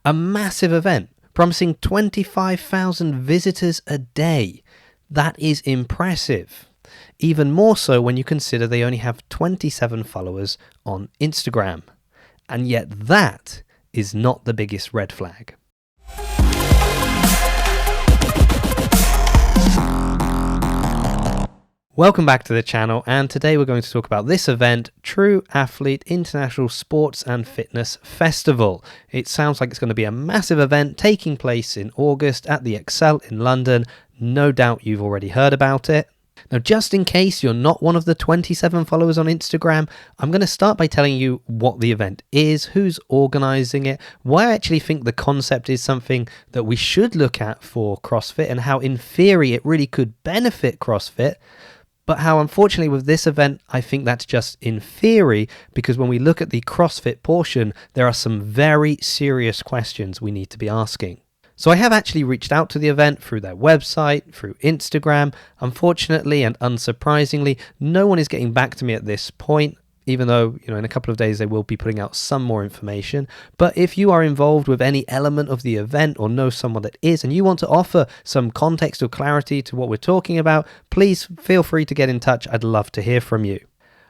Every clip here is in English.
A massive event promising 25,000 visitors a day. That is impressive. Even more so when you consider they only have 27 followers on Instagram. And yet that is not the biggest red flag. Welcome back to the channel, and today we're going to talk about this event, T.R.U Athlete International Sports and Fitness Festival. It sounds like it's going to be a massive event taking place in August at the Excel in London. No doubt you've already heard about it. Now, just in case you're not one of the 27 followers on Instagram, I'm going to start by telling you what the event is, who's organising it, why I actually think the concept is something that we should look at for CrossFit, and how in theory it really could benefit CrossFit. But how unfortunately with this event, I think that's just in theory, because when we look at the CrossFit portion, there are some very serious questions we need to be asking. So I have actually reached out to the event through their website, through Instagram. Unfortunately and unsurprisingly, no one is getting back to me at this point, even though, in a couple of days they will be putting out some more information. But if you are involved with any element of the event or know someone that is, and you want to offer some context or clarity to what we're talking about, please feel free to get in touch. I'd love to hear from you.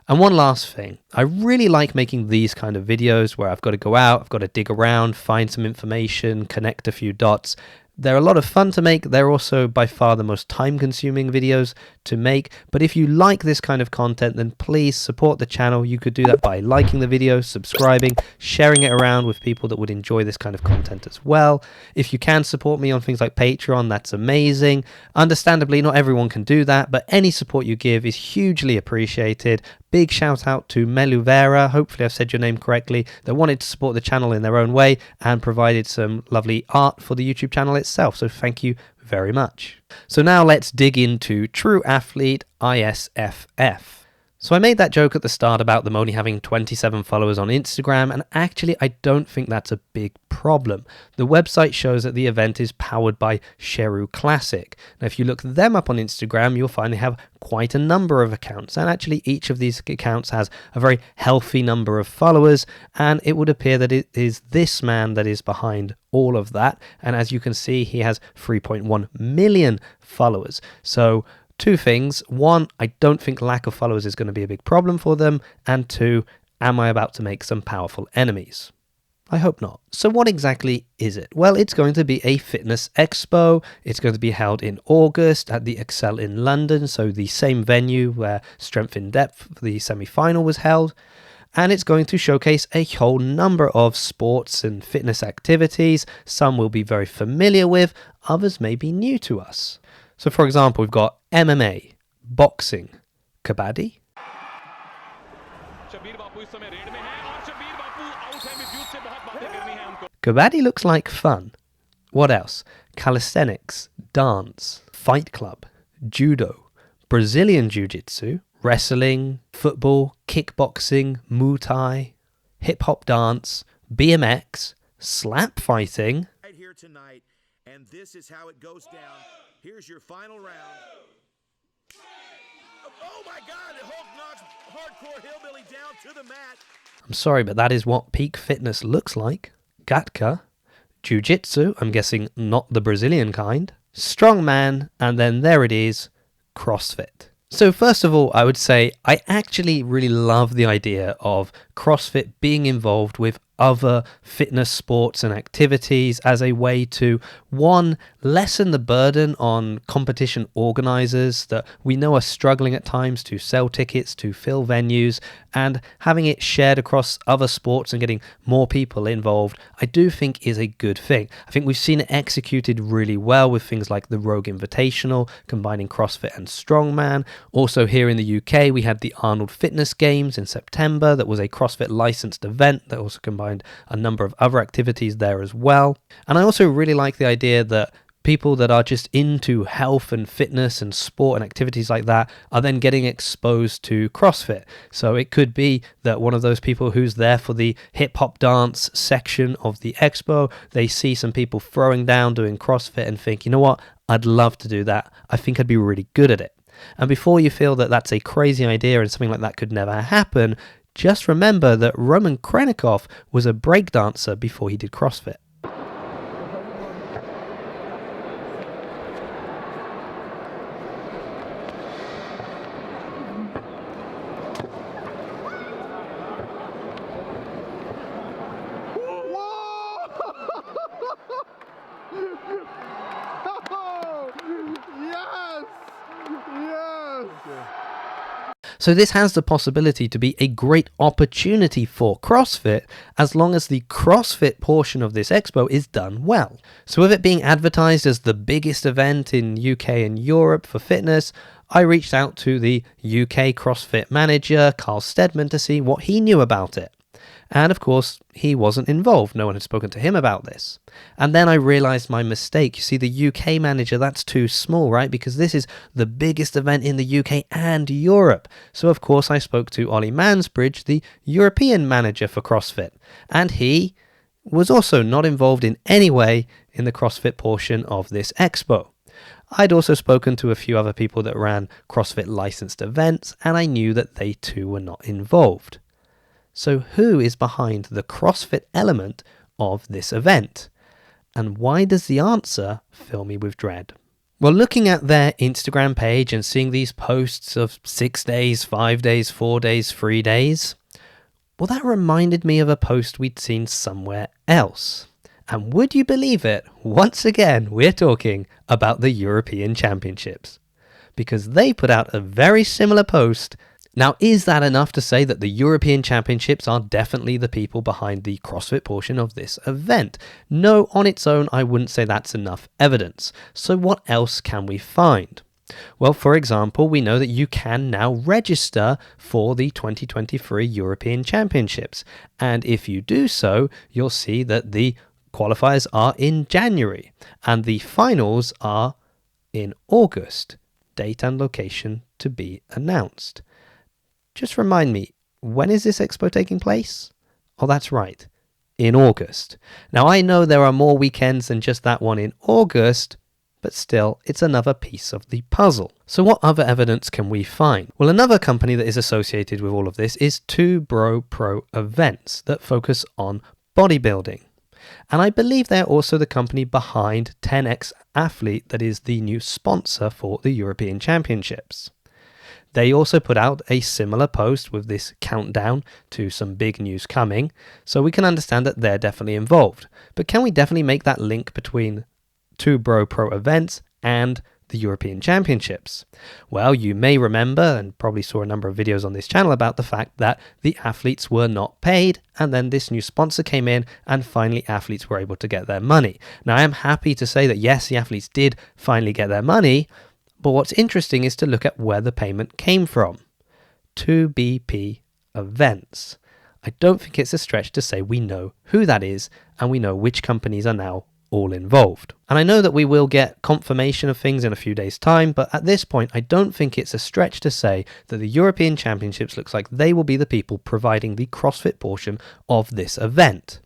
And one last thing, I really like making these kind of videos where I've got to go out, I've got to dig around, find some information, connect a few dots. They're a lot of fun to make. They're also by far the most time-consuming videos to make. But if you like this kind of content, then please support the channel. You could do that by liking the video, subscribing, sharing it around with people that would enjoy this kind of content as well. If you can support me on things like Patreon, that's amazing. Understandably, not everyone can do that, but any support you give is hugely appreciated. Big shout out to Meluvera, hopefully I've said your name correctly, that wanted to support the channel in their own way and provided some lovely art for the YouTube channel itself. So thank you very much. So now let's dig into T.R.U Athlete ISFF. So I made that joke at the start about them only having 27 followers on Instagram, and actually I don't think that's a big problem. The website shows that the event is powered by T.R.U Classic. Now if you look them up on Instagram, you'll find they have quite a number of accounts, and actually each of these accounts has a very healthy number of followers, and it would appear that it is this man that is behind all of that. And as you can see, he has 3.1 million followers. So two things. One, I don't think lack of followers is going to be a big problem for them. And two, am I about to make some powerful enemies? I hope not. So what exactly is it? Well, it's going to be a fitness expo. It's going to be held in August at the Excel in London, so the same venue where Strength in Depth, the semi-final, was held. And it's going to showcase a whole number of sports and fitness activities. Some we'll be very familiar with, others may be new to us. So for example, we've got MMA, boxing, kabaddi. Kabaddi looks like fun. What else? Calisthenics, dance, fight club, judo, Brazilian jiu-jitsu, wrestling, football, kickboxing, Muay Thai, hip-hop dance, BMX, slap fighting. Right here tonight, and this is how it goes down. Here's your final round. Oh my God, Hulk knocks hardcore hillbilly down to the mat. I'm sorry, but that is what peak fitness looks like. Gatka, jiu-jitsu, I'm guessing not the Brazilian kind, strongman, and then there it is, CrossFit. So first of all, I would say I actually really love the idea of CrossFit being involved with other fitness sports and activities as a way to, one, lessen the burden on competition organizers that we know are struggling at times to sell tickets, to fill venues, and having it shared across other sports and getting more people involved, I do think is a good thing. I think we've seen it executed really well with things like the Rogue Invitational, combining CrossFit and Strongman. Also here in the UK, we had the Arnold Fitness Games in September that was a CrossFit licensed event that also combined a number of other activities there as well. And I also really like the idea that people that are just into health and fitness and sport and activities like that are then getting exposed to CrossFit. So it could be that one of those people who's there for the hip hop dance section of the expo, they see some people throwing down doing CrossFit and think, you know what, I'd love to do that. I think I'd be really good at it. And before you feel that that's a crazy idea and something like that could never happen, just remember that Roman Krenikov was a breakdancer before he did CrossFit. So this has the possibility to be a great opportunity for CrossFit as long as the CrossFit portion of this expo is done well. So with it being advertised as the biggest event in UK and Europe for fitness, I reached out to the UK CrossFit manager, Carl Steadman, to see what he knew about it. And of course, he wasn't involved. No one had spoken to him about this. And then I realized my mistake. You see, the UK manager, that's too small, right? Because this is the biggest event in the UK and Europe. So of course, I spoke to Ollie Mansbridge, the European manager for CrossFit. And he was also not involved in any way in the CrossFit portion of this expo. I'd also spoken to a few other people that ran CrossFit licensed events, and I knew that they too were not involved. So who is behind the CrossFit element of this event? And why does the answer fill me with dread? Well, looking at their Instagram page and seeing these posts of 6 days, 5 days, 4 days, 3 days, well, that reminded me of a post we'd seen somewhere else. And would you believe it? Once again, we're talking about the European Championships, because they put out a very similar post. Now, is that enough to say that the European Championships are definitely the people behind the CrossFit portion of this event? No, on its own, I wouldn't say that's enough evidence. So what else can we find? Well, for example, we know that you can now register for the 2023 European Championships. And if you do so, you'll see that the qualifiers are in January and the finals are in August. Date and location to be announced. Just remind me, when is this expo taking place? Oh, that's right, in August. Now, I know there are more weekends than just that one in August, but still, it's another piece of the puzzle. So what other evidence can we find? Well, another company that is associated with all of this is T.R.U Pro Events that focus on bodybuilding. And I believe they're also the company behind 10X Athlete that is the new sponsor for the European Championships. They also put out a similar post with this countdown to some big news coming, so we can understand that they're definitely involved. But can we definitely make that link between T.R.U Pro Events and the European Championships? Well, you may remember, and probably saw a number of videos on this channel about the fact that the athletes were not paid, and then this new sponsor came in, and finally athletes were able to get their money. Now, I am happy to say that yes, the athletes did finally get their money, but what's interesting is to look at where the payment came from. 2BP Events. I don't think it's a stretch to say we know who that is, and we know which companies are now all involved. And I know that we will get confirmation of things in a few days' time, but at this point, I don't think it's a stretch to say that the European Championships looks like they will be the people providing the CrossFit portion of this event.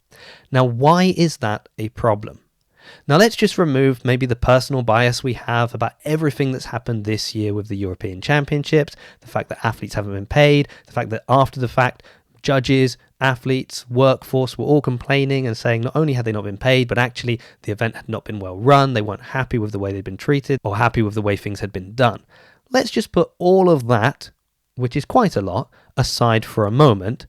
Now, why is that a problem? Now, let's just remove maybe the personal bias we have about everything that's happened this year with the European Championships, the fact that athletes haven't been paid, the fact that after the fact, judges, athletes, workforce were all complaining and saying not only had they not been paid, but actually the event had not been well run, they weren't happy with the way they'd been treated or happy with the way things had been done. Let's just put all of that, which is quite a lot, aside for a moment.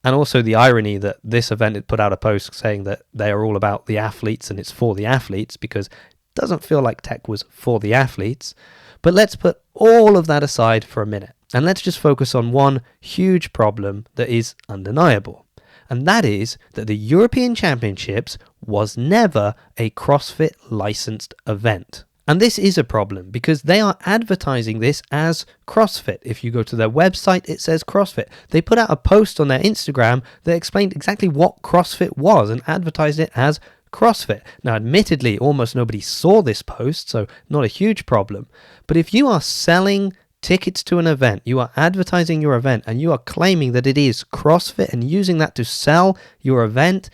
And also the irony that this event had put out a post saying that they are all about the athletes and it's for the athletes, because it doesn't feel like tech was for the athletes. But let's put all of that aside for a minute. And let's just focus on one huge problem that is undeniable. And that is that the European Championships was never a CrossFit licensed event. And this is a problem because they are advertising this as CrossFit. If you go to their website, it says CrossFit. They put out a post on their Instagram that explained exactly what CrossFit was and advertised it as CrossFit. Now, admittedly, almost nobody saw this post, so not a huge problem. But if you are selling tickets to an event, you are advertising your event, and you are claiming that it is CrossFit and using that to sell your event,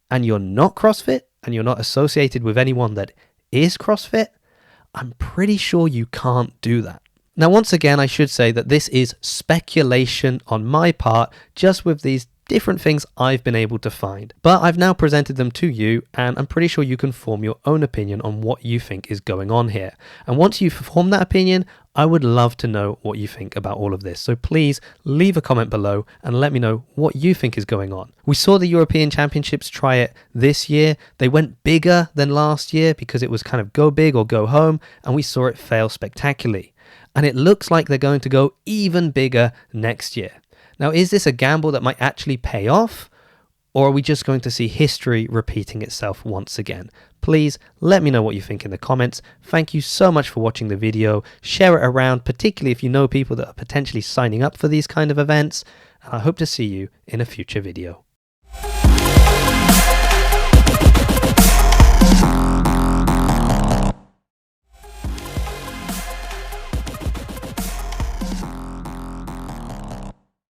and you're not CrossFit, and you're not associated with anyone that is CrossFit, I'm pretty sure you can't do that. Now, once again, I should say that this is speculation on my part, just with these different things I've been able to find. But I've now presented them to you, and I'm pretty sure you can form your own opinion on what you think is going on here. And once you've formed that opinion, I would love to know what you think about all of this. So please leave a comment below and let me know what you think is going on. We saw the European Championships try it this year. They went bigger than last year because it was kind of go big or go home, and we saw it fail spectacularly. and it looks like they're going to go even bigger next year. Now, is this a gamble that might actually pay off, or are we just going to see history repeating itself once again? Please let me know what you think in the comments. Thank you so much for watching the video. Share it around, particularly if you know people that are potentially signing up for these kind of events. And I hope to see you in a future video.